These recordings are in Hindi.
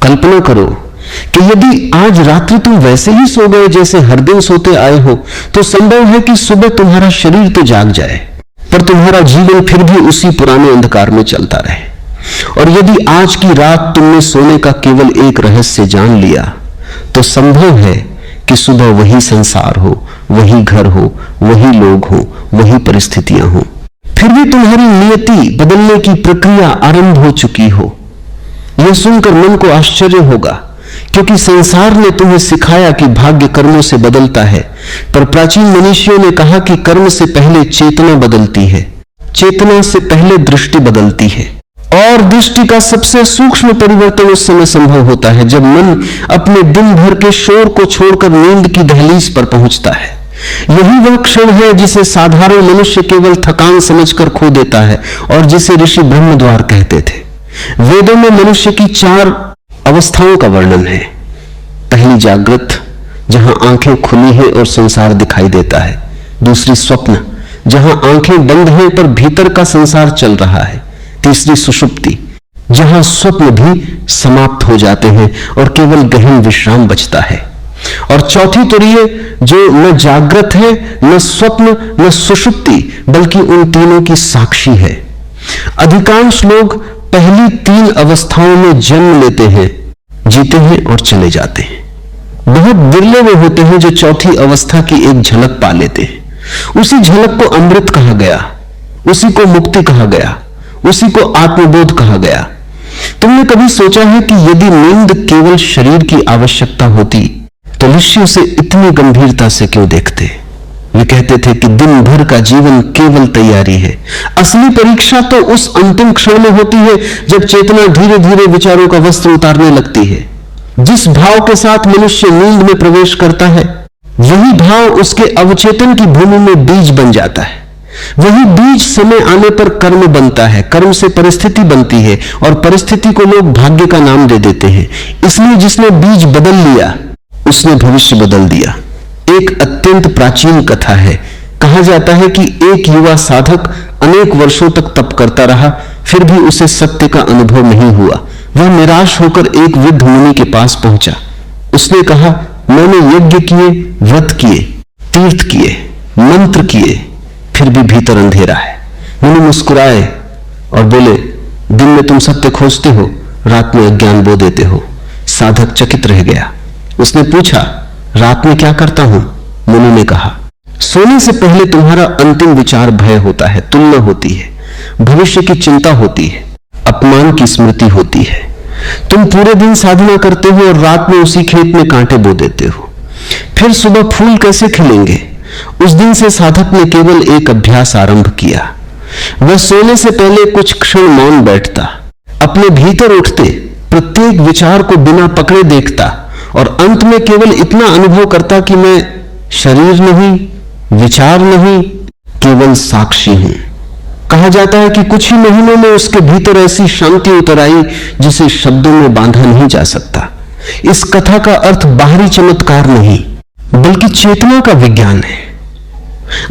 कल्पना करो कि यदि आज रात्रि तुम वैसे ही सो गए जैसे हर दिन सोते आए हो, तो संभव है कि सुबह तुम्हारा शरीर तो जाग जाए, पर तुम्हारा जीवन फिर भी उसी पुराने अंधकार में चलता रहे। और यदि आज की रात तुमने सोने का केवल एक रहस्य जान लिया, तो संभव है कि सुबह वही संसार हो, वही घर हो, वही लोग हो, वही परिस्थितियां हो, फिर भी तुम्हारी नियति बदलने की प्रक्रिया आरंभ हो चुकी हो। यह सुनकर मन को आश्चर्य होगा, क्योंकि संसार ने तुम्हें सिखाया कि भाग्य कर्मों से बदलता है, पर प्राचीन मनुष्यों ने कहा कि कर्म से पहले चेतना बदलती है, चेतना से पहले दृष्टि बदलती है। और दृष्टि का सबसे सूक्ष्म परिवर्तन उस समय संभव होता है जब मन अपने दिन भर के शोर को छोड़कर नींद की दहलीज पर पहुंचता है। यही वह क्षण है जिसे साधारण मनुष्य केवल थकान समझकर खो देता है और जिसे ऋषि ब्रह्मद्वार कहते थे। वेदों में मनुष्य की 4 अवस्थाओं का वर्णन है। पहली जागृत, जहां आंखें खुली हैं और संसार दिखाई देता है। दूसरी स्वप्न, जहां आंखें बंद हैं पर भीतर का संसार चल रहा है। तीसरी सुषुप्ति, जहां स्वप्न भी समाप्त हो जाते हैं और केवल गहन विश्राम बचता है। और चौथी तुरीय, जो न जागृत है, न स्वप्न, न सुषुप्ति, बल्कि उन तीनों की साक्षी है। अधिकांश लोग पहली 3 अवस्थाओं में जन्म लेते हैं, जीते हैं और चले जाते हैं। बहुत बिरले वे होते हैं जो चौथी अवस्था की एक झलक पा लेते हैं। उसी झलक को अमृत कहा गया, उसी को मुक्ति कहा गया, उसी को आत्मबोध कहा गया। तुमने कभी सोचा है कि यदि नींद केवल शरीर की आवश्यकता होती तो ऋषि उसे इतनी गंभीरता से क्यों देखते? वे कहते थे कि दिन भर का जीवन केवल तैयारी है। असली परीक्षा तो उस अंतिम क्षण में होती है जब चेतना धीरे धीरे विचारों का वस्त्र उतारने लगती है। जिस भाव के साथ मनुष्य नींद में प्रवेश करता है, वही भाव उसके अवचेतन की भूमि में बीज बन जाता है। वही बीज समय आने पर कर्म बनता है, कर्म से परिस्थिति बनती है और परिस्थिति को लोग भाग्य का नाम दे देते हैं। इसलिए जिसने बीज बदल लिया उसने भविष्य बदल दिया। एक अत्यंत प्राचीन कथा है। कहा जाता है कि एक युवा साधक अनेक वर्षों तक तप करता रहा, फिर भी उसे सत्य का अनुभव नहीं हुआ। वह निराश होकर एक वृद्ध मुनि के पास पहुंचा। उसने कहा, मैंने यज्ञ किए, व्रत किए, तीर्थ किए, मंत्र किए, फिर भी भीतर अंधेरा है। मुनि मुस्कुराए और बोले, दिन में तुम सत्य खोजते हो, रात में अज्ञान बो देते हो। साधक चकित रह गया। उसने पूछा, रात में क्या करता हूं? मुनि ने कहा, सोने से पहले तुम्हारा अंतिम विचार भय होता है, तुलना होती है, भविष्य की चिंता होती है, अपमान की स्मृति होती है। तुम पूरे दिन साधना करते हो और रात में उसी खेत में कांटे बो देते हो। फिर सुबह फूल कैसे खिलेंगे? उस दिन से साधक ने केवल एक अभ्यास आरंभ किया। वह सोने से पहले कुछ क्षण मौन बैठता, अपने भीतर उठते प्रत्येक विचार को बिना पकड़े देखता और अंत में केवल इतना अनुभव करता कि मैं शरीर नहीं, विचार नहीं, केवल साक्षी हूं। कहा जाता है कि कुछ ही महीनों में उसके भीतर ऐसी शांति उतर आई जिसे शब्दों में बांधा नहीं जा सकता। इस कथा का अर्थ बाहरी चमत्कार नहीं, बल्कि चेतना का विज्ञान है।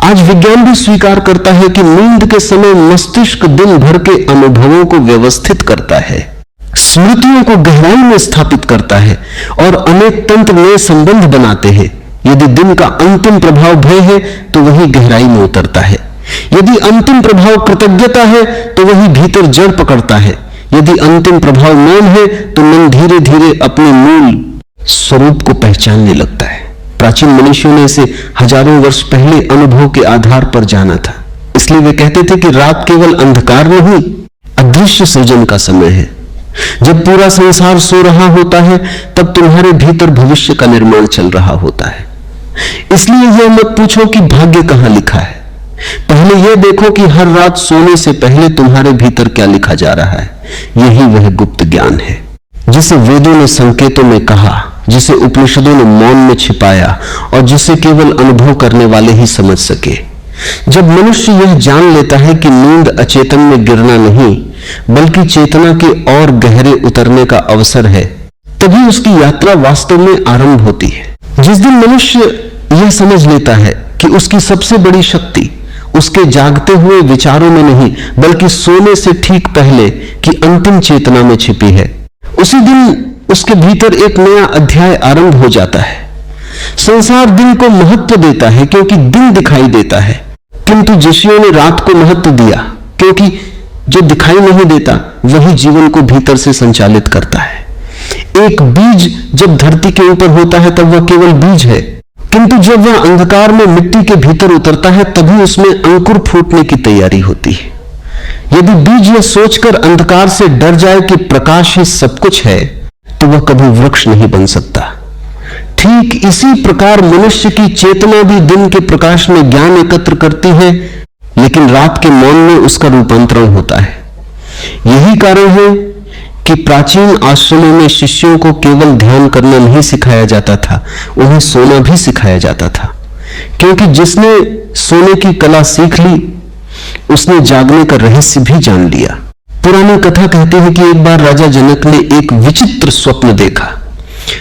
आज विज्ञान भी स्वीकार करता है कि नींद के समय मस्तिष्क दिन भर के अनुभवों को व्यवस्थित करता है, स्मृतियों को गहराई में स्थापित करता है और अनेक तंत्र नए संबंध बनाते हैं। यदि दिन का अंतिम प्रभाव भय है तो वही गहराई में उतरता है। यदि अंतिम प्रभाव कृतज्ञता है तो वही भीतर जड़ पकड़ता है। यदि अंतिम प्रभाव मौन है तो मन धीरे धीरे अपने मूल स्वरूप को पहचानने लगता है। प्राचीन मनुष्यों ने इसे हजारों वर्ष पहले अनुभव के आधार पर जाना था। इसलिए वे कहते थे कि रात केवल अंधकार नहीं, अदृश्य सृजन का समय है। जब पूरा संसार सो रहा होता है तब तुम्हारे भीतर भविष्य का निर्माण चल रहा होता है। इसलिए यह मत पूछो कि भाग्य कहां लिखा है, पहले यह देखो कि हर रात सोने से पहले तुम्हारे भीतर क्या लिखा जा रहा है। यही वह गुप्त ज्ञान है जिसे वेदों ने संकेतों में कहा, जिसे उपनिषदों ने मौन में छिपाया और जिसे केवल अनुभव करने वाले ही समझ सके। जब मनुष्य यह जान लेता है कि नींद अचेतन में गिरना नहीं बल्कि चेतना के और गहरे उतरने का अवसर है, तभी उसकी यात्रा वास्तव में आरंभ होती है। जिस दिन मनुष्य यह समझ लेता है कि उसकी सबसे बड़ी शक्ति उसके जागते हुए विचारों में नहीं बल्कि सोने से ठीक पहले की अंतिम चेतना में छिपी है, उसी दिन उसके भीतर एक नया अध्याय आरंभ हो जाता है। संसार दिन को महत्व देता है क्योंकि दिन दिखाई देता है, किंतु ऋषियों ने रात को महत्व दिया क्योंकि जो दिखाई नहीं देता वही जीवन को भीतर से संचालित करता है। एक बीज जब धरती के ऊपर होता है तब वह केवल बीज है, किंतु जब वह अंधकार में मिट्टी के भीतर उतरता है तभी उसमें अंकुर फूटने की तैयारी होती है। यदि बीज यह सोचकर अंधकार से डर जाए कि प्रकाश ही सब कुछ है, तो वह कभी वृक्ष नहीं बन सकता। ठीक इसी प्रकार मनुष्य की चेतना भी दिन के प्रकाश में ज्ञान एकत्र करती है, लेकिन रात के मौन में उसका रूपांतरण होता है। यही कारण है कि प्राचीन आश्रमों में शिष्यों को केवल ध्यान करना नहीं सिखाया जाता था, उन्हें सोना भी सिखाया जाता था, क्योंकि जिसने सोने की कला सीख ली उसने जागने का रहस्य भी जान लिया। पुरानी कथा कहती है कि एक बार राजा जनक ने एक विचित्र स्वप्न देखा।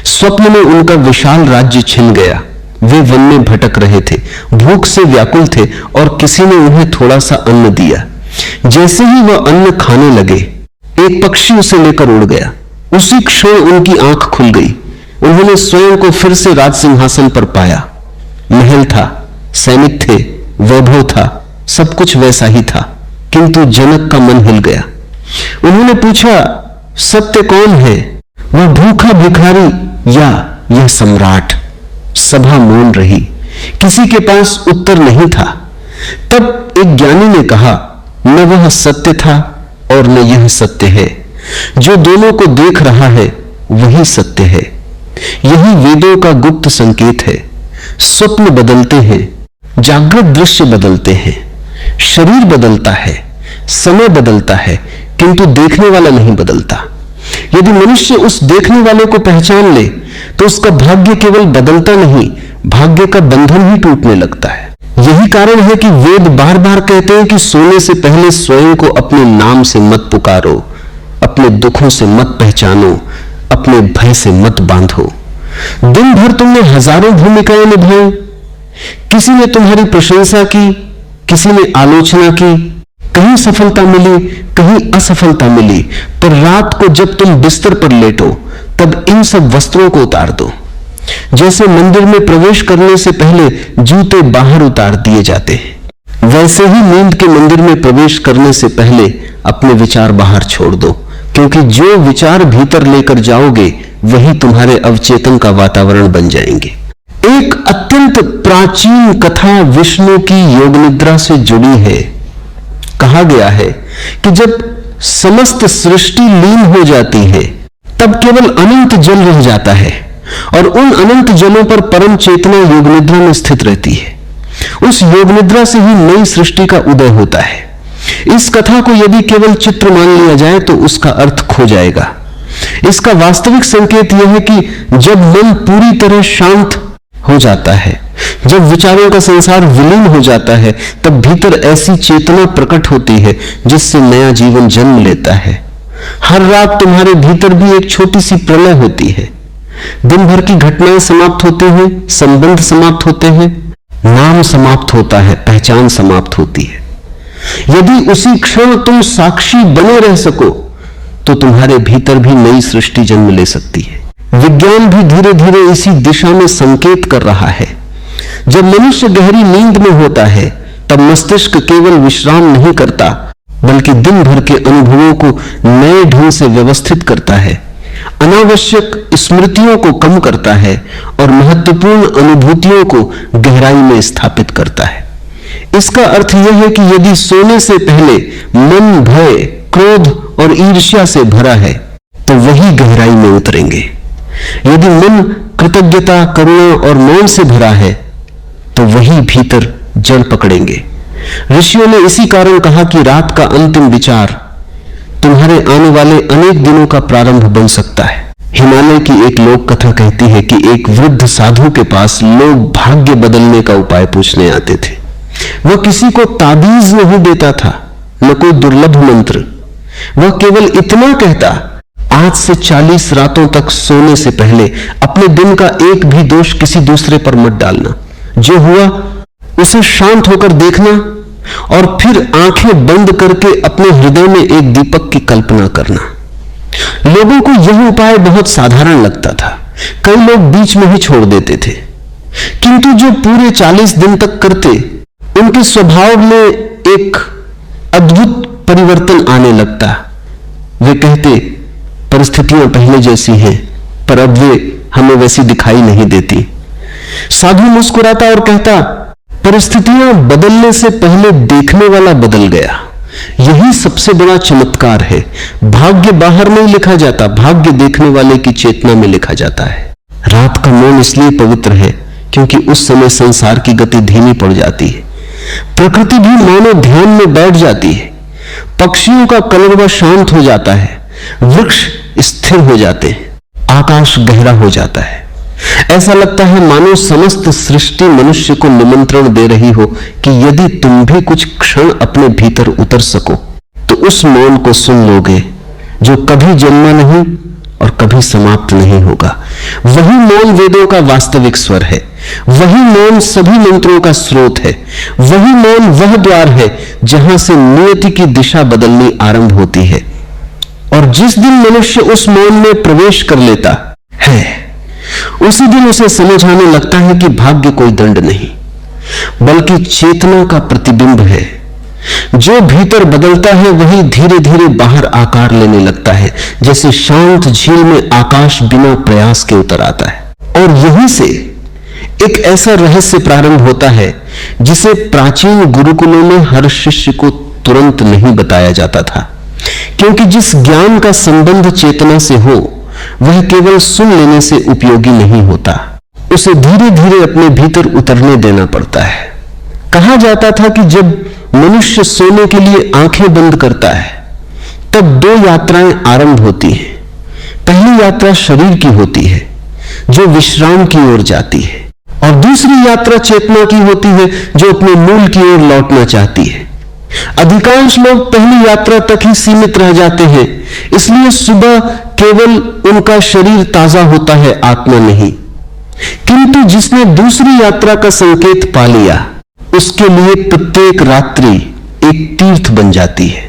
स्वप्न में उनका विशाल राज्य छिन गया। वे वन में भटक रहे थे, भूख से व्याकुल थे और किसी ने उन्हें थोड़ा सा अन्न दिया। जैसे ही वह अन्न खाने लगे, एक पक्षी उसे लेकर उड़ गया। उसी क्षण उनकी आंख खुल गई। उन्होंने स्वयं को फिर से राज सिंहासन पर पाया। महल था, सैनिक थे, वैभव था, सब कुछ वैसा ही था, किंतु जनक का मन हिल गया। उन्होंने पूछा, सत्य कौन है, वह भूखा भिखारी या यह सम्राट? सभा मौन रही, किसी के पास उत्तर नहीं था। तब एक ज्ञानी ने कहा, न वह सत्य था और न यह सत्य है। जो दोनों को देख रहा है वही सत्य है। यही वेदों का गुप्त संकेत है। स्वप्न बदलते हैं, जागृत दृश्य बदलते हैं, शरीर बदलता है, समय बदलता है, किंतु देखने वाला नहीं बदलता। यदि मनुष्य उस देखने वाले को पहचान ले तो उसका भाग्य केवल बदलता नहीं, भाग्य का बंधन ही टूटने लगता है। यही कारण है कि वेद बार बार कहते हैं कि सोने से पहले स्वयं को अपने नाम से मत पुकारो, अपने दुखों से मत पहचानो, अपने भय से मत बांधो। दिन भर तुमने हजारों भूमिकाएं निभाई, किसी ने तुम्हारी प्रशंसा की, किसी ने आलोचना की, कहीं सफलता मिली, कहीं असफलता मिली, पर रात को जब तुम बिस्तर पर लेटो तब इन सब वस्त्रों को उतार दो। जैसे मंदिर में प्रवेश करने से पहले जूते बाहर उतार दिए जाते हैं, वैसे ही नींद के मंदिर में प्रवेश करने से पहले अपने विचार बाहर छोड़ दो, क्योंकि जो विचार भीतर लेकर जाओगे वही तुम्हारे अवचेतन का वातावरण बन जाएंगे। एक अत्यंत प्राचीन कथा विष्णु की योग निद्रा से जुड़ी है। कहा गया है कि जब समस्त सृष्टि लीन हो जाती है तब केवल अनंत जल रह जाता है और उन अनंत जलों पर परम चेतना योग निद्रा में स्थित रहती है। उस योग निद्रा से ही नई सृष्टि का उदय होता है। इस कथा को यदि केवल चित्र मान लिया जाए तो उसका अर्थ खो जाएगा। इसका वास्तविक संकेत यह है कि जब मन पूरी तरह शांत हो जाता है, जब विचारों का संसार विलीन हो जाता है, तब भीतर ऐसी चेतना प्रकट होती है जिससे नया जीवन जन्म लेता है। हर रात तुम्हारे भीतर भी एक छोटी सी प्रलय होती है। दिन भर की घटनाएं समाप्त होती हैं, संबंध समाप्त होते हैं, नाम समाप्त होता है, पहचान समाप्त होती है। यदि उसी क्षण तुम साक्षी बने रह सको तो तुम्हारे भीतर भी नई सृष्टि जन्म ले सकती है। विज्ञान भी धीरे धीरे इसी दिशा में संकेत कर रहा है। जब मनुष्य गहरी नींद में होता है तब मस्तिष्क केवल विश्राम नहीं करता, बल्कि दिन भर के अनुभवों को नए ढंग से व्यवस्थित करता है, अनावश्यक स्मृतियों को कम करता है और महत्वपूर्ण अनुभूतियों को गहराई में स्थापित करता है। इसका अर्थ यह है कि यदि सोने से पहले मन भय, क्रोध और ईर्ष्या से भरा है तो वही गहराई में उतरेंगे। यदि मन कृतज्ञता, करुणा और मौन से भरा है तो वही भीतर जड़ पकड़ेंगे। ऋषियों ने इसी कारण कहा कि रात का अंतिम विचार तुम्हारे आने वाले अनेक दिनों का प्रारंभ बन सकता है। हिमालय की एक लोक कथा कहती है कि एक वृद्ध साधु के पास लोग भाग्य बदलने का उपाय पूछने आते थे। वह किसी को ताबीज नहीं देता था, न कोई दुर्लभ मंत्र। वह केवल इतना कहता, आज से 40 रातों तक सोने से पहले अपने दिन का एक भी दोष किसी दूसरे पर मत डालना। जो हुआ उसे शांत होकर देखना और फिर आंखें बंद करके अपने हृदय में एक दीपक की कल्पना करना। लोगों को यह उपाय बहुत साधारण लगता था, कई लोग बीच में ही छोड़ देते थे, किंतु जो पूरे 40 दिन तक करते, उनके स्वभाव में एक अद्भुत परिवर्तन आने लगता। वे कहते, परिस्थितियां पहले जैसी हैं, पर अब वे हमें वैसी दिखाई नहीं देती। साधु मुस्कुराता और कहता, परिस्थितियां बदलने से पहले देखने वाला बदल गया। यही सबसे बड़ा चमत्कार है। भाग्य बाहर नहीं लिखा जाता, भाग्य देखने वाले की चेतना में लिखा जाता है। रात का मौन इसलिए पवित्र है क्योंकि उस समय संसार की गति धीमी पड़ जाती है, प्रकृति भी मानो ध्यान में बैठ जाती है, पक्षियों का कलरव शांत हो जाता है, वृक्ष स्थिर हो जाते हैं, आकाश गहरा हो जाता है। ऐसा लगता है मानो समस्त सृष्टि मनुष्य को निमंत्रण दे रही हो कि यदि तुम भी कुछ क्षण अपने भीतर उतर सको तो उस मौन को सुन लोगे जो कभी जन्मा नहीं और कभी समाप्त नहीं होगा। वही मौन वेदों का वास्तविक स्वर है, वही मौन सभी मंत्रों का स्रोत है, वही मौन वह द्वार है जहां से नियति की दिशा बदलनी आरंभ होती है। और जिस दिन मनुष्य उस मौन में प्रवेश कर लेता है, उसी दिन उसे समझ आने लगता है कि भाग्य कोई दंड नहीं बल्कि चेतना का प्रतिबिंब है। जो भीतर बदलता है वही धीरे धीरे बाहर आकार लेने लगता है, जैसे शांत झील में आकाश बिना प्रयास के उतर आता है। और यहीं से एक ऐसा रहस्य प्रारंभ होता है जिसे प्राचीन गुरुकुलों में हर शिष्य को तुरंत नहीं बताया जाता था, क्योंकि जिस ज्ञान का संबंध चेतना से हो वह केवल सुन लेने से उपयोगी नहीं होता, उसे धीरे धीरे अपने भीतर उतरने देना पड़ता है। कहा जाता था कि जब मनुष्य सोने के लिए आंखें बंद करता है तब 2 यात्राएं आरंभ होती हैं। पहली यात्रा शरीर की होती है जो विश्राम की ओर जाती है, और दूसरी यात्रा चेतना की होती है जो अपने मूल की ओर लौटना चाहती है। अधिकांश लोग पहली यात्रा तक ही सीमित रह जाते हैं, इसलिए सुबह केवल उनका शरीर ताजा होता है, आत्मा नहीं। किंतु जिसने दूसरी यात्रा का संकेत पा लिया उसके लिए प्रत्येक रात्रि एक तीर्थ बन जाती है।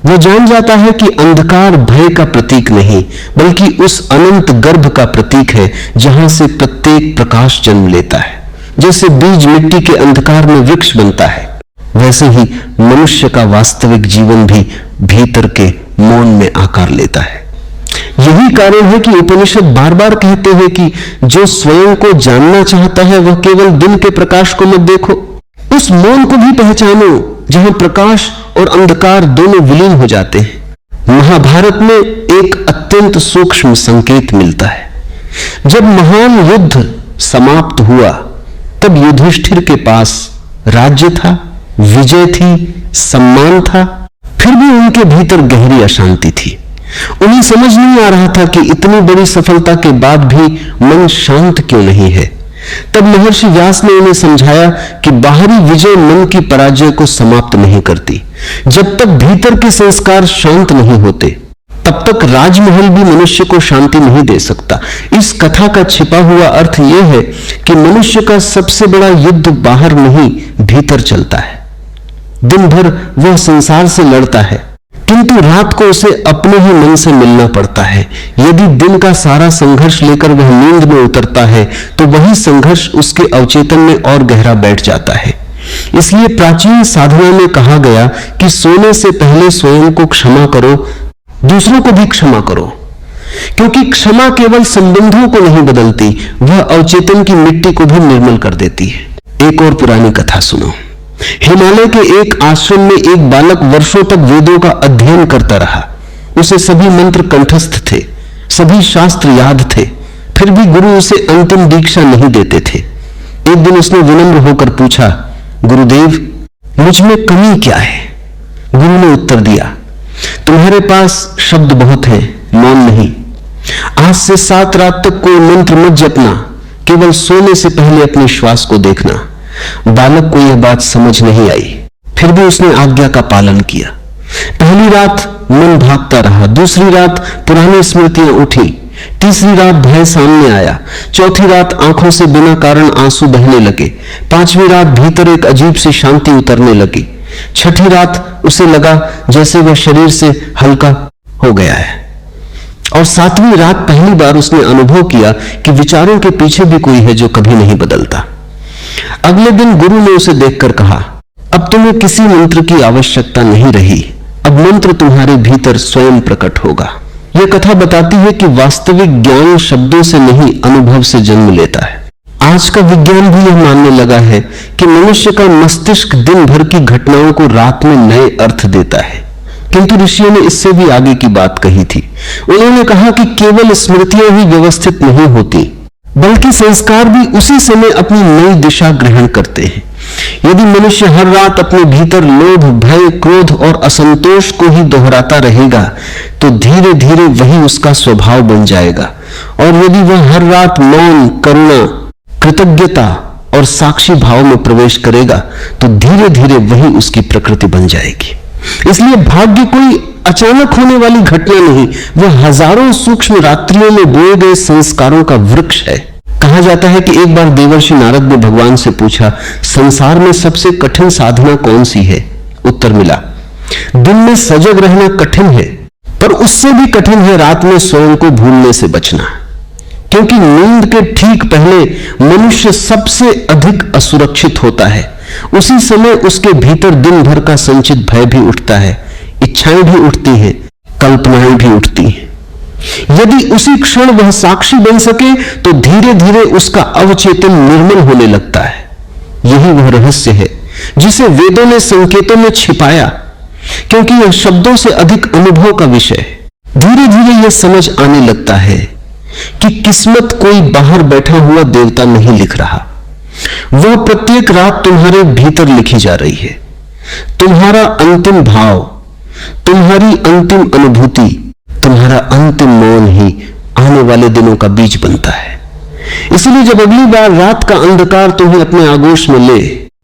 वह जान जाता है कि अंधकार भय का प्रतीक नहीं बल्कि उस अनंत गर्भ का प्रतीक है जहां से प्रत्येक प्रकाश जन्म लेता है। जैसे बीज मिट्टी के अंधकार में वृक्ष बनता है, वैसे ही मनुष्य का वास्तविक जीवन भी भीतर के मौन में आकार लेता है। यही कारण है कि उपनिषद बार बार कहते हैं कि जो स्वयं को जानना चाहता है वह केवल दिन के प्रकाश को मत देखो, उस मौन को भी पहचानो जहां प्रकाश और अंधकार दोनों विलीन हो जाते हैं। महाभारत में एक अत्यंत सूक्ष्म संकेत मिलता है। जब महान युद्ध समाप्त हुआ तब युधिष्ठिर के पास राज्य था, विजय थी, सम्मान था, फिर भी उनके भीतर गहरी अशांति थी। उन्हें समझ नहीं आ रहा था कि इतनी बड़ी सफलता के बाद भी मन शांत क्यों नहीं है। तब महर्षि व्यास ने उन्हें समझाया कि बाहरी विजय मन की पराजय को समाप्त नहीं करती। जब तक भीतर के संस्कार शांत नहीं होते तब तक राजमहल भी मनुष्य को शांति नहीं दे सकता। इस कथा का छिपा हुआ अर्थ यह है कि मनुष्य का सबसे बड़ा युद्ध बाहर नहीं भीतर चलता है। दिन भर वह संसार से लड़ता है, किंतु रात को उसे अपने ही मन से मिलना पड़ता है। यदि दिन का सारा संघर्ष लेकर वह नींद में उतरता है तो वही संघर्ष उसके अवचेतन में और गहरा बैठ जाता है। इसलिए प्राचीन साधना में कहा गया कि सोने से पहले स्वयं को क्षमा करो, दूसरों को भी क्षमा करो, क्योंकि क्षमा केवल संबंधों को नहीं बदलती, वह अवचेतन की मिट्टी को भी निर्मल कर देती है। एक और पुरानी कथा सुनो। हिमालय के एक आश्रम में एक बालक वर्षों तक वेदों का अध्ययन करता रहा। उसे सभी मंत्र कंठस्थ थे, सभी शास्त्र याद थे, फिर भी गुरु उसे अंतिम दीक्षा नहीं देते थे। एक दिन उसने विनम्र होकर पूछा, गुरुदेव मुझ में कमी क्या है? गुरु ने उत्तर दिया, तुम्हारे पास शब्द बहुत हैं, मौन नहीं। आज से 7 रात तक कोई मंत्र मत जपना, केवल सोने से पहले अपने श्वास को देखना। बालक को यह बात समझ नहीं आई, फिर भी उसने आज्ञा का पालन किया। पहली रात मन भागता रहा, दूसरी रात पुरानी स्मृतियां उठी, तीसरी रात भय सामने आया, चौथी रात आंखों से बिना कारण आंसू बहने लगे, 5वीं रात भीतर एक अजीब सी शांति उतरने लगी, 6ठी रात उसे लगा जैसे वह शरीर से हल्का हो गया है। और 7वीं रात पहली बार उसने अनुभव किया कि विचारों के पीछे भी कोई है जो कभी नहीं बदलता। अगले दिन गुरु ने उसे देखकर कहा, अब तुम्हें किसी मंत्र की आवश्यकता नहीं रही, अब मंत्र तुम्हारे भीतर स्वयं प्रकट होगा। यह कथा बताती है कि वास्तविक ज्ञान शब्दों से नहीं, अनुभव से जन्म लेता है। आज का विज्ञान भी यह मानने लगा है कि मनुष्य का मस्तिष्क दिन भर की घटनाओं को रात में नए अर्थ देता है, किंतु ऋषियों ने इससे भी आगे की बात कही थी। उन्होंने कहा कि केवल स्मृतियां ही व्यवस्थित नहीं होती, बल्कि संस्कार भी उसी समय अपनी नई दिशा ग्रहण करते हैं। यदि मनुष्य हर रात अपने भीतर लोभ, भय, क्रोध और असंतोष को ही दोहराता रहेगा तो धीरे धीरे वही उसका स्वभाव बन जाएगा, और यदि वह हर रात मौन, करुणा, कृतज्ञता और साक्षी भाव में प्रवेश करेगा तो धीरे धीरे वही उसकी प्रकृति बन जाएगी। इसलिए भाग्य कोई अचानक होने वाली घटना नहीं, वह हजारों सूक्ष्म रात्रियों में बोए गए संस्कारों का वृक्ष है। कहा जाता है कि एक बार देवर्षि नारद ने भगवान से पूछा, संसार में सबसे कठिन साधना कौन सी है? उत्तर मिला, दिन में सजग रहना कठिन है, पर उससे भी कठिन है रात में स्वयं को भूलने से बचना, क्योंकि नींद के ठीक पहले मनुष्य सबसे अधिक असुरक्षित होता है। उसी समय उसके भीतर दिन भर का संचित भय भी उठता है, इच्छाएं भी उठती हैं, कल्पनाएं भी उठती हैं। यदि उसी क्षण वह साक्षी बन सके तो धीरे धीरे उसका अवचेतन निर्मल होने लगता है। यही वह रहस्य है जिसे वेदों ने संकेतों में छिपाया, क्योंकि यह शब्दों से अधिक अनुभव का विषय है। धीरे धीरे यह समझ आने लगता है कि किस्मत कोई बाहर बैठा हुआ देवता नहीं लिख रहा, वह प्रत्येक रात तुम्हारे भीतर लिखी जा रही है। तुम्हारा अंतिम भाव, तुम्हारी अंतिम अनुभूति, तुम्हारा अंतिम मौन ही आने वाले दिनों का बीज बनता है। इसलिए जब अगली बार रात का अंधकार तुम्हें अपने आगोश में ले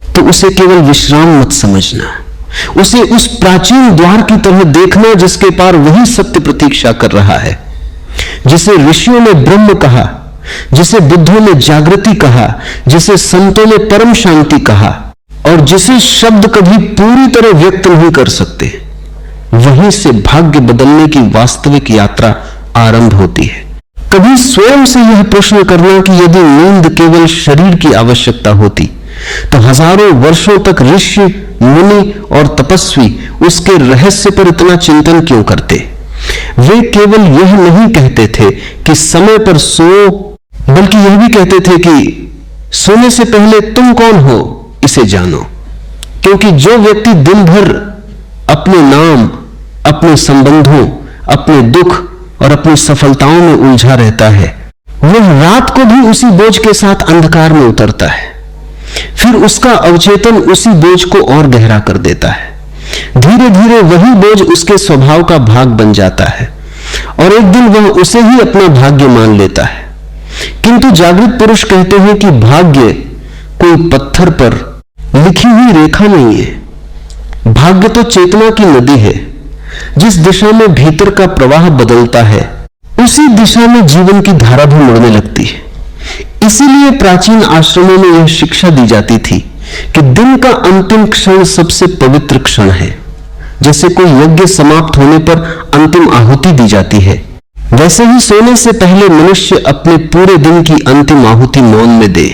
तो उसे केवल विश्राम मत समझना, उसे उस प्राचीन द्वार की तरह देखना जिसके पार वही सत्य प्रतीक्षा कर रहा है, जिसे ऋषियों ने ब्रह्म कहा, जिसे बुद्धों ने जागृति कहा, जिसे संतों ने परम शांति कहा, और जिसे शब्द कभी पूरी तरह व्यक्त नहीं कर सकते। वहीं से भाग्य बदलने की वास्तविक यात्रा आरंभ होती है। कभी स्वयं से यह प्रश्न करना कि यदि नींद केवल शरीर की आवश्यकता होती तो हजारों वर्षों तक ऋषि, मुनि और तपस्वी उसके रहस्य पर इतना चिंतन क्यों करते? वे केवल यह नहीं कहते थे कि समय पर सो, बल्कि यह भी कहते थे कि सोने से पहले तुम कौन हो इसे जानो, क्योंकि जो व्यक्ति दिन भर अपने नाम, अपने संबंधों, अपने दुख और अपनी सफलताओं में उलझा रहता है, वह रात को भी उसी बोझ के साथ अंधकार में उतरता है। फिर उसका अवचेतन उसी बोझ को और गहरा कर देता है। धीरे धीरे वही बोझ उसके स्वभाव का भाग बन जाता है और एक दिन वह उसे ही अपना भाग्य मान लेता है। किंतु जागृत पुरुष कहते हैं कि भाग्य कोई पत्थर पर लिखी हुई रेखा नहीं है। भाग्य तो चेतना की नदी है, जिस दिशा में भीतर का प्रवाह बदलता है उसी दिशा में जीवन की धारा भी मुड़ने लगती है। इसीलिए प्राचीन आश्रमों में यह शिक्षा दी जाती थी कि दिन का अंतिम क्षण सबसे पवित्र क्षण है। जैसे कोई यज्ञ समाप्त होने पर अंतिम आहुति दी जाती है, वैसे ही सोने से पहले मनुष्य अपने पूरे दिन की अंतिम आहुति मौन में दे।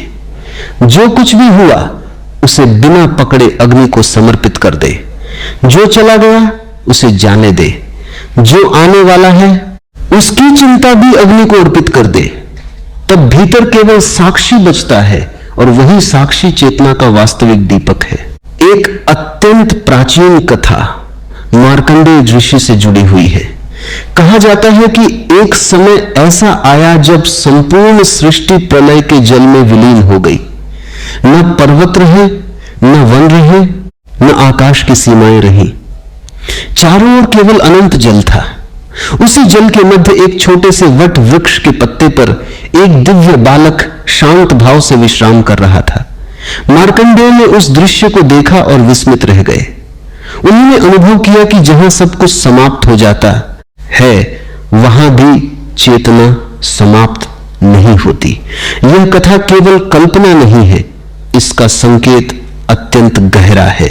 जो कुछ भी हुआ उसे बिना पकड़े अग्नि को समर्पित कर दे। जो चला गया उसे जाने दे। जो आने वाला है उसकी चिंता भी अग्नि को अर्पित कर दे। तब भीतर केवल साक्षी बचता है और वही साक्षी चेतना का वास्तविक दीपक है। एक अत्यंत प्राचीन कथा मार्कंडेय ऋषि से जुड़ी हुई है। कहा जाता है कि एक समय ऐसा आया जब संपूर्ण सृष्टि प्रलय के जल में विलीन हो गई। न पर्वत रहे, न वन रहे, न आकाश की सीमाएं रही। चारों ओर केवल अनंत जल था। उसी जल के मध्य एक छोटे से वट वृक्ष के पत्ते पर एक दिव्य बालक शांत भाव से विश्राम कर रहा था। मार्कंडेय ने उस दृश्य को देखा और विस्मित रह गए। उन्होंने अनुभव किया कि जहां सब कुछ समाप्त हो जाता है वहां भी चेतना समाप्त नहीं होती। यह कथा केवल कल्पना नहीं है, इसका संकेत अत्यंत गहरा है।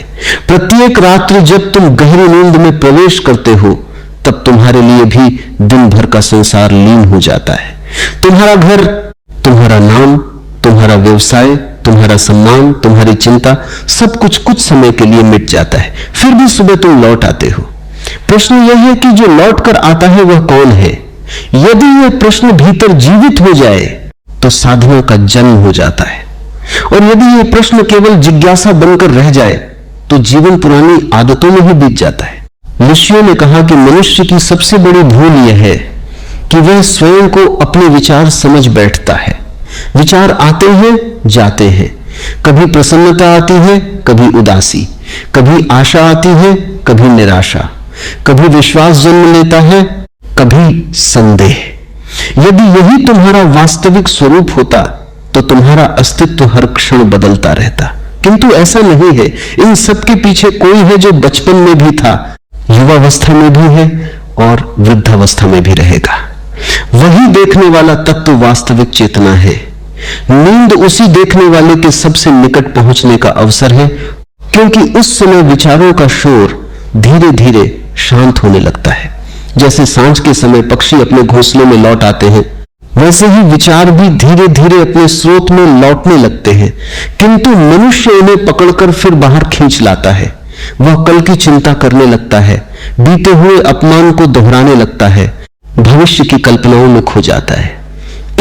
प्रत्येक रात्रि जब तुम गहरी नींद में प्रवेश करते हो तब तुम्हारे लिए भी दिन भर का संसार लीन हो जाता है। तुम्हारा घर, तुम्हारा नाम, तुम्हारा व्यवसाय, तुम्हारा सम्मान, तुम्हारी चिंता, सब कुछ समय के लिए मिट जाता है। फिर भी सुबह तुम लौट आते हो। प्रश्न यह है कि जो लौट कर आता है वह कौन है? यदि यह प्रश्न भीतर जीवित हो जाए तो साधना का जन्म हो जाता है, और यदि यह प्रश्न केवल जिज्ञासा बनकर रह जाए तो जीवन पुरानी आदतों में ही बीत जाता है। ऋषियों ने कहा कि मनुष्य की सबसे बड़ी भूल यह है कि वह स्वयं को अपने विचार समझ बैठता है। विचार आते हैं, जाते हैं, कभी प्रसन्नता आती है, कभी उदासी, कभी आशा आती है, कभी निराशा, कभी विश्वास जन्म लेता है, कभी संदेह। यदि यही तुम्हारा वास्तविक स्वरूप होता तो तुम्हारा अस्तित्व हर क्षण बदलता रहता, किंतु ऐसा नहीं है। इन सब के पीछे कोई है जो बचपन में भी था, युवावस्था में भी है और वृद्धावस्था में भी रहेगा। वही देखने वाला तत्व वास्तविक चेतना है। नींद उसी देखने वाले के सबसे निकट पहुंचने का अवसर है, क्योंकि उस समय विचारों का शोर धीरे धीरे शांत होने लगता है। जैसे सांझ के समय पक्षी अपने घोंसले में लौट आते हैं, वैसे ही विचार भी धीरे धीरे अपने स्रोत में लौटने लगते हैं, किंतु मनुष्य उन्हें पकड़कर फिर बाहर खींच लाता है। वह कल की चिंता करने लगता है, बीते हुए अपमान को दोहराने लगता है, भविष्य की कल्पनाओं में खो जाता है।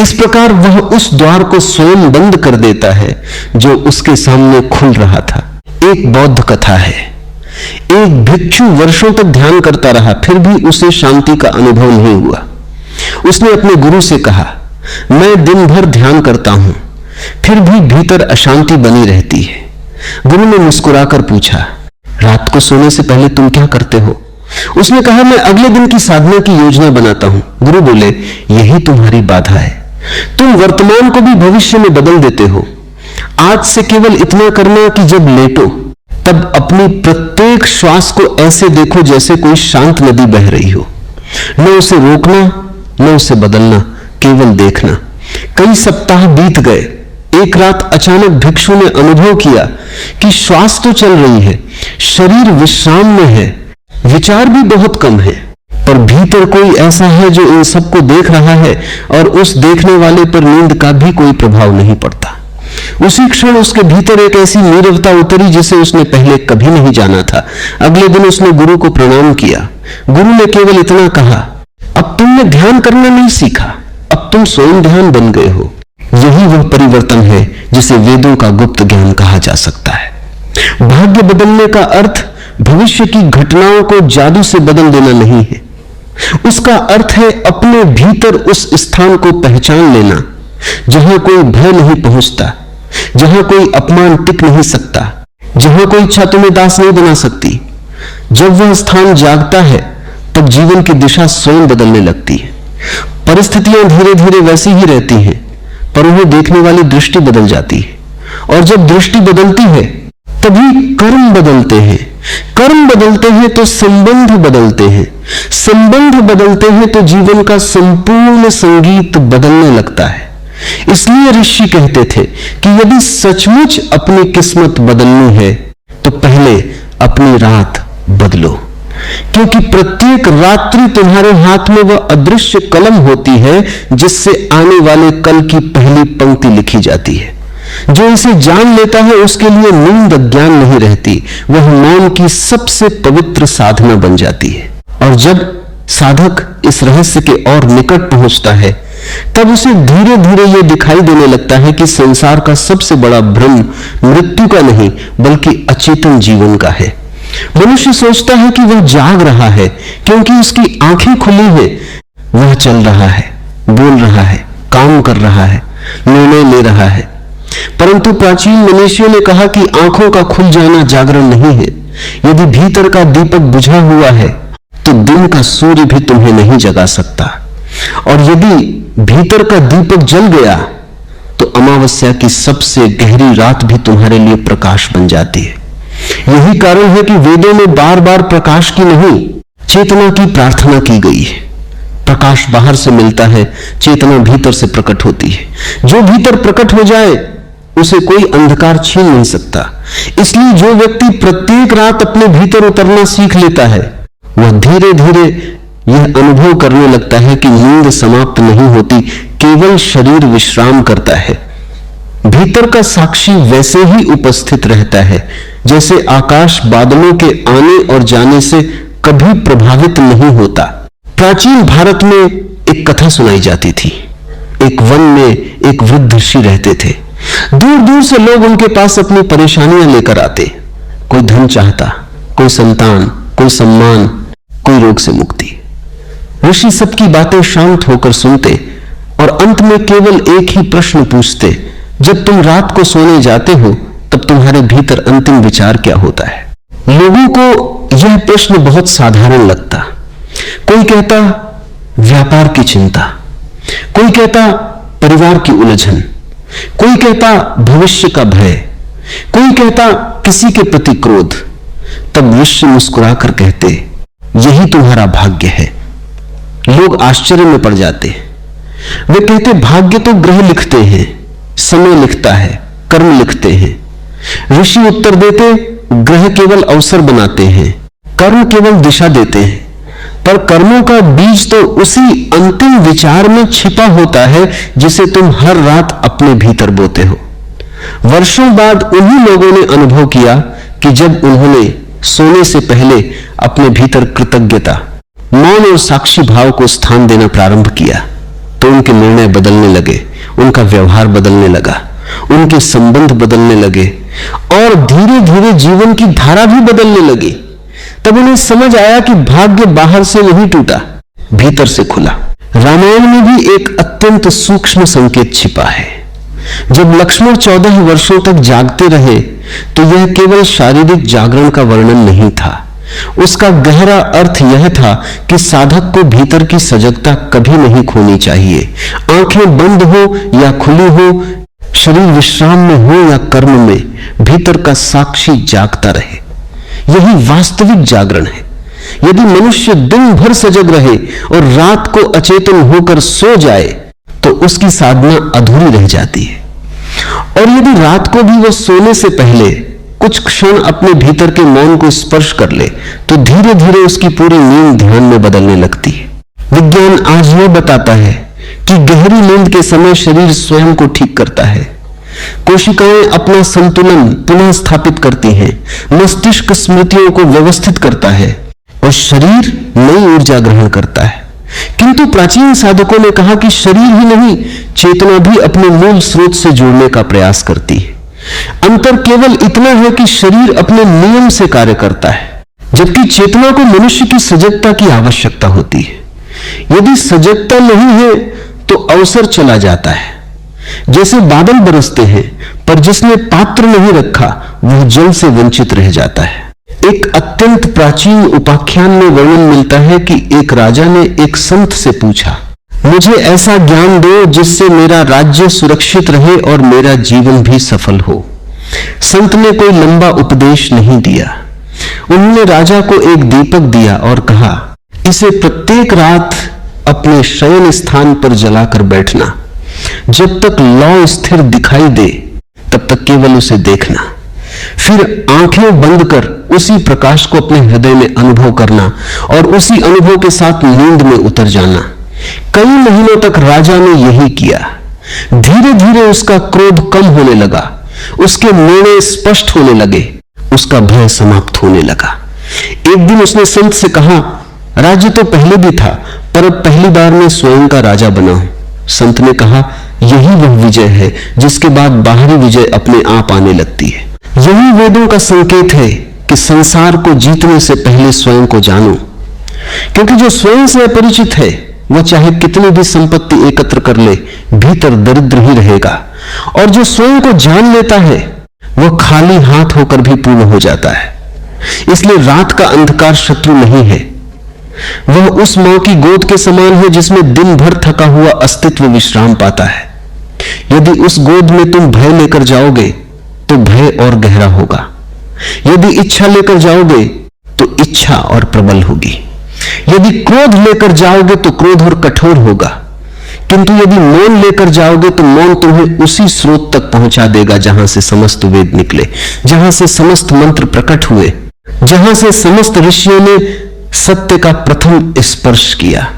इस प्रकार वह उस द्वार को स्वयं बंद कर देता है जो उसके सामने खुल रहा था। एक बौद्ध कथा है। एक भिक्षु वर्षों तक ध्यान करता रहा, फिर भी उसे शांति का अनुभव नहीं हुआ। उसने अपने गुरु से कहा, मैं दिन भर ध्यान करता हूं, फिर भी भीतर अशांति बनी रहती है। गुरु ने मुस्कुराकर पूछा, रात को सोने से पहले तुम क्या करते हो? उसने कहा, मैं अगले दिन की साधना की योजना बनाता हूं। गुरु बोले, यही तुम्हारी बाधा है। तुम वर्तमान को भी भविष्य में बदल देते हो। आज से केवल इतना करना कि जब लेटो तब अपनी प्रत्येक श्वास को ऐसे देखो जैसे कोई शांत नदी बह रही हो। न उसे रोकना, न उसे बदलना, केवल देखना। कई सप्ताह बीत गए। एक रात अचानक भिक्षु ने अनुभव किया कि श्वास तो चल रही है, शरीर विश्राम में है, विचार भी बहुत कम है, पर भीतर कोई ऐसा है जो इन सबको देख रहा है और उस देखने वाले पर नींद का भी कोई प्रभाव नहीं पड़ता। उसी क्षण उसके भीतर एक ऐसी नीरवता उतरी जिसे उसने पहले कभी नहीं जाना था। अगले दिन उसने गुरु को प्रणाम किया। गुरु ने केवल इतना कहा, अब तुमने ध्यान करना नहीं सीखा, अब तुम स्वयं ध्यान बन गए हो। यही वह परिवर्तन है जिसे वेदों का गुप्त ज्ञान कहा जा सकता है। भाग्य बदलने का अर्थ भविष्य की घटनाओं को जादू से बदल देना नहीं है। उसका अर्थ है अपने भीतर उस स्थान को पहचान लेना जहां कोई भय नहीं पहुंचता, जहां कोई अपमान टिक नहीं सकता, जहां कोई इच्छा तुम्हें दास नहीं बना सकती। जब वह स्थान जागता है तब जीवन की दिशा स्वयं बदलने लगती है। परिस्थितियां धीरे धीरे वैसी ही रहती हैं, पर उन्हें देखने वाली दृष्टि बदल जाती है, और जब दृष्टि बदलती है तभी कर्म बदलते हैं। कर्म बदलते हैं तो संबंध बदलते हैं, संबंध बदलते हैं तो जीवन का संपूर्ण संगीत बदलने लगता है। इसलिए ऋषि कहते थे कि यदि सचमुच अपनी किस्मत बदलनी है तो पहले अपनी रात बदलो, क्योंकि प्रत्येक रात्रि तुम्हारे हाथ में वह अदृश्य कलम होती है जिससे आने वाले कल की पहली पंक्ति लिखी जाती है। जो इसे जान लेता है उसके लिए नींद अज्ञान नहीं रहती, वह मौन की सबसे पवित्र साधना बन जाती है। और जब साधक इस रहस्य के और निकट पहुंचता है तब उसे धीरे धीरे यह दिखाई देने लगता है कि संसार का सबसे बड़ा भ्रम मृत्यु का नहीं बल्कि अचेतन जीवन का है। मनुष्य सोचता है कि वह जाग रहा है क्योंकि उसकी आंखें खुली हैं, वह चल रहा है, बोल रहा है, काम कर रहा है, निर्णय ले रहा है। परंतु प्राचीन मनुष्यों ने कहा कि आंखों का खुल जाना जागरण नहीं है। यदि भीतर का दीपक बुझा हुआ है तो दिन का सूर्य भी तुम्हें नहीं जगा सकता, और यदि भीतर का दीपक जल गया तो अमावस्या की सबसे गहरी रात भी तुम्हारे लिए प्रकाश बन जाती है। यही कारण है कि वेदों में बार बार प्रकाश की नहीं चेतना की प्रार्थना की गई है। प्रकाश बाहर से मिलता है, चेतना भीतर से प्रकट होती है। जो भीतर प्रकट हो जाए उसे कोई अंधकार छीन नहीं सकता। इसलिए जो व्यक्ति प्रत्येक रात अपने भीतर उतरना सीख लेता है वह धीरे धीरे यह अनुभव करने लगता है कि नींद समाप्त नहीं होती, केवल शरीर विश्राम करता है। भीतर का साक्षी वैसे ही उपस्थित रहता है जैसे आकाश बादलों के आने और जाने से कभी प्रभावित नहीं होता। प्राचीन भारत में एक कथा सुनाई जाती थी। एक वन में एक वृद्ध ऋषि रहते थे। दूर दूर से लोग उनके पास अपनी परेशानियां लेकर आते। कोई धन चाहता, कोई संतान, कोई सम्मान, कोई रोग से मुक्ति। ऋषि सबकी बातें शांत होकर सुनते और अंत में केवल एक ही प्रश्न पूछते, जब तुम रात को सोने जाते हो तब तुम्हारे भीतर अंतिम विचार क्या होता है? लोगों को यह प्रश्न बहुत साधारण लगता। कोई कहता व्यापार की चिंता, कोई कहता परिवार की उलझन, कोई कहता भविष्य का भय, कोई कहता किसी के प्रति क्रोध। तब ऋषि मुस्कुराकर कहते, यही तुम्हारा भाग्य है। लोग आश्चर्य में पड़ जाते। वे कहते, भाग्य तो ग्रह लिखते हैं, समय लिखता है, कर्म लिखते हैं। ऋषि उत्तर देते, ग्रह केवल अवसर बनाते हैं, कर्म केवल दिशा देते हैं, पर कर्मों का बीज तो उसी अंतिम विचार में छिपा होता है जिसे तुम हर रात अपने भीतर बोते हो। वर्षों बाद उन्हीं लोगों ने अनुभव किया कि जब उन्होंने सोने से पहले अपने भीतर कृतज्ञता, मौन और साक्षी भाव को स्थान देना प्रारंभ किया तो उनके निर्णय बदलने लगे, उनका व्यवहार बदलने लगा, उनके संबंध बदलने लगे और धीरे धीरे जीवन की धारा भी बदलने लगी। तब उन्हें समझ आया कि भाग्य बाहर से नहीं टूटा, भीतर से खुला। रामायण में भी एक अत्यंत सूक्ष्म संकेत छिपा है। जब लक्ष्मण 14 वर्षों तक जागते रहे तो यह केवल शारीरिक जागरण का वर्णन नहीं था। उसका गहरा अर्थ यह था कि साधक को भीतर की सजगता कभी नहीं खोनी चाहिए। आंखें बंद हो या खुली हो, शरीर विश्राम में हो या कर्म में, भीतर का साक्षी जागता रहे। यही वास्तविक जागरण है। यदि मनुष्य दिन भर सजग रहे और रात को अचेतन होकर सो जाए तो उसकी साधना अधूरी रह जाती है। और यदि रात को भी वह सोने से पहले कुछ क्षण अपने भीतर के मौन को स्पर्श कर ले तो धीरे धीरे उसकी पूरी नींद ध्यान में बदलने लगती है। विज्ञान आज यह बताता है कि गहरी नींद के समय शरीर स्वयं को ठीक करता है, कोशिकाएं अपना संतुलन पुनः स्थापित करती हैं, मस्तिष्क स्मृतियों को व्यवस्थित करता है और शरीर नई ऊर्जा ग्रहण करता है। किंतु प्राचीन साधकों ने कहा कि शरीर ही नहीं, चेतना भी अपने मूल स्रोत से जुड़ने का प्रयास करती है। अंतर केवल इतना है कि शरीर अपने नियम से कार्य करता है, जबकि चेतना को मनुष्य की सजगता की आवश्यकता होती है। यदि सजगता नहीं है तो अवसर चला जाता है। जैसे बादल बरसते हैं, पर जिसने पात्र नहीं रखा वह जल से वंचित रह जाता है। एक अत्यंत प्राचीन उपाख्यान में वर्णन मिलता है कि एक राजा ने एक संत से पूछा, मुझे ऐसा ज्ञान दो जिससे मेरा राज्य सुरक्षित रहे और मेरा जीवन भी सफल हो। संत ने कोई लंबा उपदेश नहीं दिया। उन्होंने राजा को एक दीपक दिया और कहा, इसे प्रत्येक रात अपने शयन स्थान पर जलाकर बैठना। जब तक लौ स्थिर दिखाई दे तब तक केवल उसे देखना, फिर आंखें बंद कर उसी प्रकाश को अपने हृदय में अनुभव करना और उसी अनुभव के साथ नींद में उतर जाना। कई महीनों तक राजा ने यही किया। धीरे धीरे उसका क्रोध कम होने लगा, उसके निर्णय स्पष्ट होने लगे, उसका भय समाप्त होने लगा। एक दिन उसने संत से कहा, राज्य तो पहले भी था, पर अब पहली बार मैं स्वयं का राजा बना हूं। संत ने कहा, यही वह विजय है जिसके बाद बाहरी विजय अपने आप आने लगती है। यही वेदों का संकेत है कि संसार को जीतने से पहले स्वयं को जानो, क्योंकि जो स्वयं से अपरिचित है वह चाहे कितनी भी संपत्ति एकत्र कर ले, भीतर दरिद्र ही रहेगा। और जो स्वयं को जान लेता है वह खाली हाथ होकर भी पूर्ण हो जाता है। इसलिए रात का अंधकार शत्रु नहीं है, वह उस मां की गोद के समान है जिसमें दिन भर थका हुआ अस्तित्व विश्राम पाता है। यदि उस गोद में तुम भय लेकर जाओगे तो भय और गहरा होगा, यदि इच्छा लेकर जाओगे तो इच्छा और प्रबल होगी, यदि क्रोध लेकर जाओगे तो क्रोध और कठोर होगा, किंतु यदि मौन लेकर जाओगे तो मौन तुम्हें उसी स्रोत तक पहुंचा देगा जहां से समस्त वेद निकले, जहां से समस्त मंत्र प्रकट हुए, जहां से समस्त ऋषियों ने सत्य का प्रथम स्पर्श किया,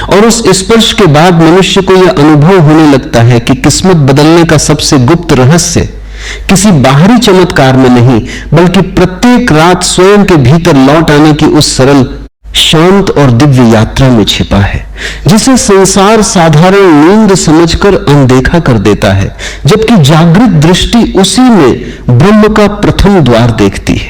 और उस स्पर्श के बाद मनुष्य को यह अनुभव होने लगता है कि किस्मत बदलने का सबसे गुप्त रहस्य किसी बाहरी चमत्कार में नहीं, बल्कि प्रत्येक रात स्वयं के भीतर लौट आने की उस सरल, शांत और दिव्य यात्रा में छिपा है, जिसे संसार साधारण नींद समझकर अनदेखा कर देता है, जबकि जागृत दृष्टि उसी में ब्रह्म का प्रथम द्वार देखती है।